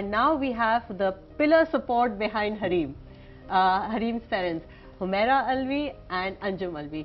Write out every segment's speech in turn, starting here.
And now we have the pillar support behind Hareem, Hareem's parents, Humaira Alvi and Anjum Alvi.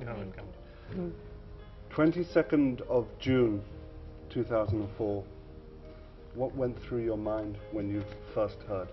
You're welcome. 22nd of June 2004. What went through your mind when you first heard?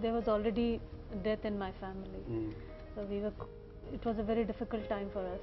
there was already death in my family. So it was a very difficult time for us.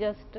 just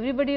everybody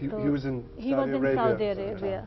He was in Saudi Arabia.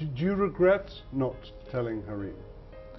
Do you regret not telling Hareem?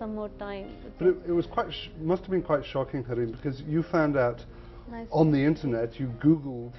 some more time. But it was must have been quite shocking, Hareem, because you found out on the internet, you Googled.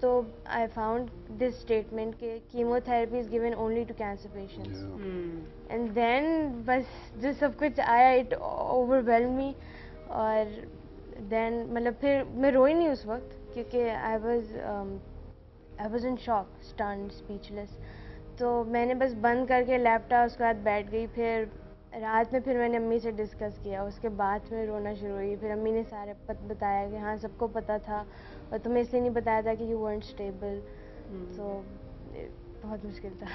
So I found this statement کہ chemotherapy is given only to cancer patients. And then بس جو سب کچھ آیا it overwhelmed me. اور then مطلب پھر میں روئی نہیں اس وقت کیونکہ I was in shock, stunned, speechless. تو میں نے بس بند کر کے لیپ ٹاپ اس کے بعد بیٹھ گئی. پھر رات میں پھر میں نے امی سے ڈسکس کیا, اس کے بعد میں رونا شروع ہوئی. پھر امی نے سارے بتایا کہ ہاں سب کو پتہ تھا اور تمہیں اس لیے نہیں بتایا تھا کہ یو ورنٹ اسٹیبل. تو بہت مشکل تھا.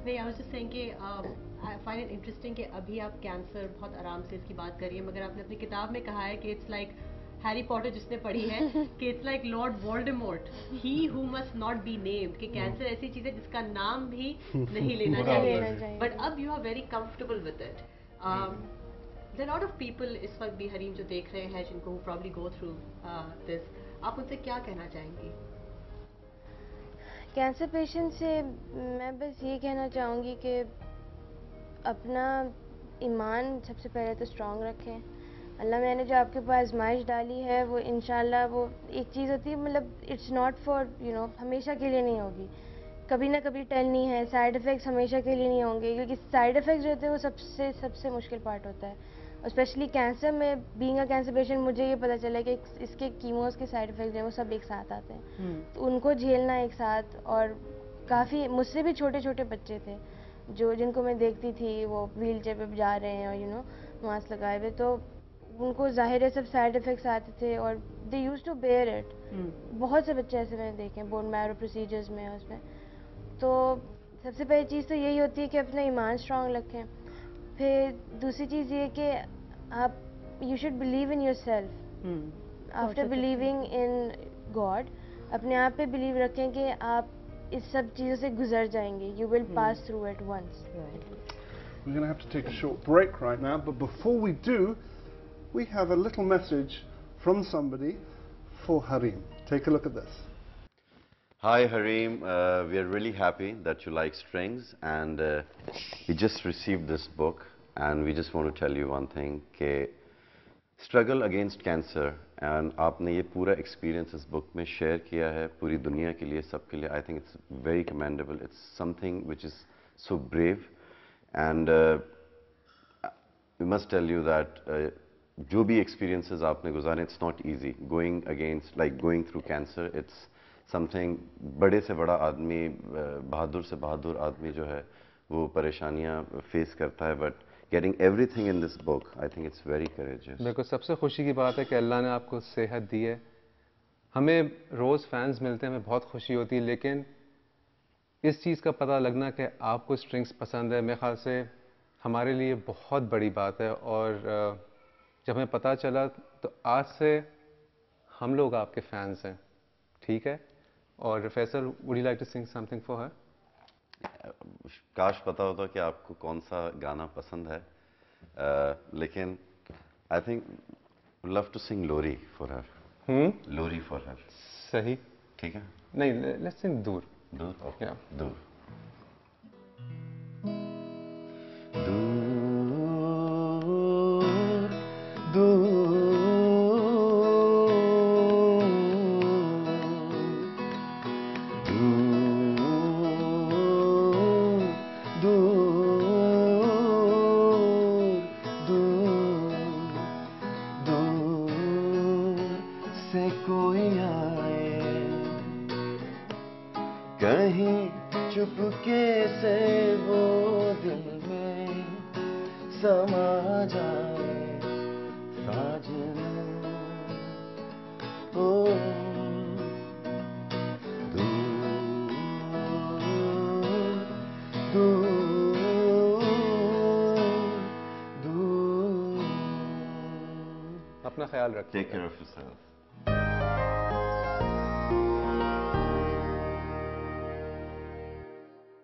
نہیں, I was just saying کہ I find it interesting کہ ابھی آپ کینسر بہت آرام سے اس کی بات کریے, مگر آپ نے اپنی کتاب میں کہا ہے کہ اٹس لائک ہیری پوٹر جس نے پڑھی ہے کہ it's like Lord Voldemort, he who must not be named, کہ کینسر ایسی چیز ہے جس کا نام بھی نہیں لینا چاہیے. بٹ اب you are very comfortable with it. there are a lot of people اس وقت بھی حریم جو دیکھ رہے ہیں جن کو probably go through this, آپ ان سے کیا کہنا چاہیں گی؟ کینسر پیشنٹ سے میں بس یہ کہنا چاہوں گی کہ اپنا ایمان سب سے پہلے تو اسٹرانگ رکھیں. اللہ میں نے جو آپ کے پاس آزمائش ڈالی ہے وہ انشاءاللہ وہ ایک چیز ہوتی ہے, مطلب اٹس ناٹ فار ہمیشہ کے لیے نہیں ہوگی, کبھی نہ کبھی ٹلنی ہے. سائیڈ افیکٹس ہمیشہ کے لیے نہیں ہوں گے, کیونکہ سائیڈ افیکٹس جو ہوتے ہیں وہ سب سے مشکل پارٹ ہوتا ہے. اسپیشلی کینسر میں, بینگ اے کینسر پیشنٹ, مجھے یہ پتہ چلا کہ اس کے کیموز کے سائیڈ افیکٹس ہیں وہ سب ایک ساتھ آتے ہیں. تو ان کو جھیلنا ایک ساتھ, اور کافی مجھ سے بھی چھوٹے چھوٹے بچے تھے جن کو میں دیکھتی تھی وہ ویل چیئر پہ جا رہے ہیں اور ماسک لگائے ہوئے, تو ان کو ظاہر ہے سب سائیڈ افیکٹس آتے تھے اور they use to beer it. بہت سے بچے ایسے میں نے دیکھے ہیں بون میرو پروسیجرز میں اس میں. تو سب سے پہلی چیز تو یہی ہوتی ہے کہ اپنا ایمان اسٹرانگ رکھیں. پھر دوسری چیز یہ کہ آپ you should believe in your self. After believing in God, اپنے آپ پہ بلیو رکھیں کہ آپ اس سب چیزوں سے گزر جائیں گے. You will pass through it once. We're going to have to take a short break right now, but before we do, we have a little message from somebody for Hareem. Take a look at this. Hi Hareem, we are really happy that you like strings, and we just received this book, and we just want to tell you one thing, کہ struggle against cancer, and آپ نے یہ پورا experience اس بک میں share کیا ہے پوری دنیا کے لیے, سب کے لیے. I think it's very commendable. It's something which is so brave, and we must tell you that جو بھی ایکسپیرینسز آپ نے گزارے, it's not easy going against, like going through cancer. It's something, بڑے سے بڑا آدمی, بہادر سے بہادر آدمی جو ہے وہ پریشانیاں فیس کرتا ہے, but getting everything in this book, I think it's very courageous. بالکل سب سے خوشی کی بات ہے کہ اللہ نے آپ کو صحت دی ہے. ہمیں روز فینس ملتے ہیں, ہمیں بہت خوشی ہوتی ہے, لیکن اس چیز کا پتہ لگنا کہ آپ کو اسٹرنگس پسند ہے, میرے خیال سے ہمارے لیے بہت بڑی بات ہے. اور جب ہمیں پتہ چلا تو آج سے ہم لوگ آپ کے فینس ہیں, ٹھیک ہے. اور Faisal, would you like to sing something for her? کاش پتہ ہوتا کہ آپ کو کون سا گانا پسند ہے, لیکن I think love to sing Lori for her. Lori for her. صحیح, ٹھیک ہے. نہیں, let's sing دور. دور, اوکے. Yeah. دور. کہیں چپکے سے وہ دل میں سما جائے ساجن, او دور دور دور. اپنا خیال رکھیں. Take care of yourself.